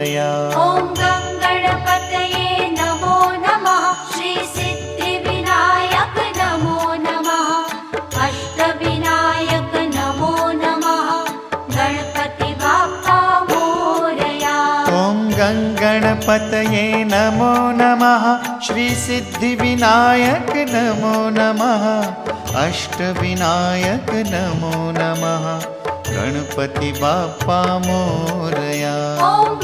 ॐ गं गणपतये नमो नमः। श्री सिद्धिविनायक नमो नमः। अष्टविनायक नमो नमः। गणपति बाप्पा मोरया। ॐ गं गणपतये नमो नमः। श्री सिद्धिविनायक नमो नमः। अष्टविनायक नमो नमः। गणपति बाप्पा मोरया। ॐ